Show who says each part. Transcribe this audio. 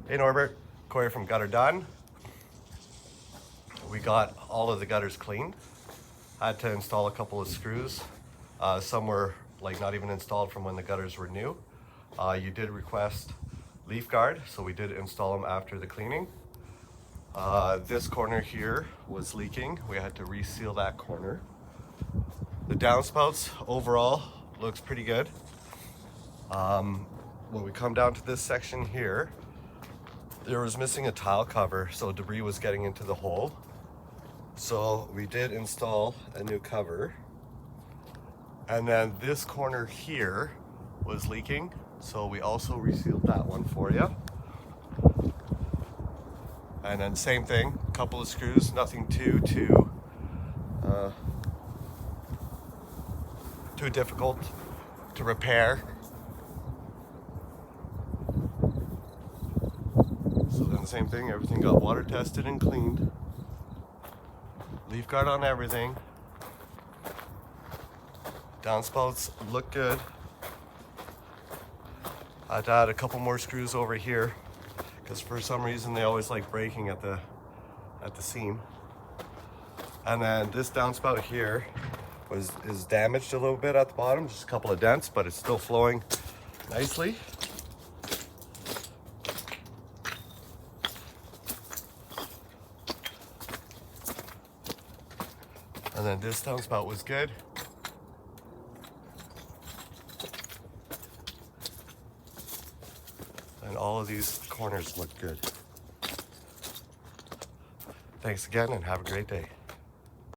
Speaker 1: Hey Norbert, Corey from Gutter Done. We got all of the gutters cleaned. Had to install a couple of screws. Some were like not even installed from when the gutters were new. You did request leaf guard, so we did install them after the cleaning. This corner here was leaking. We had to reseal that corner. The downspouts overall looks pretty good. When we come down to this section here, there was missing a tile cover, so debris was getting into the hole. So we did install a new cover. And then this corner here was leaking, so we also resealed that one for you. And then same thing, couple of screws, nothing too difficult to repair. So then same thing, everything got water tested and cleaned. Leaf guard on everything. Downspouts look good. I had to add a couple more screws over here because for some reason they always like breaking at the seam. And then this downspout here is damaged a little bit at the bottom, just a couple of dents, but it's still flowing nicely. And then this downspout was good. And all of these corners look good. Thanks again and have a great day.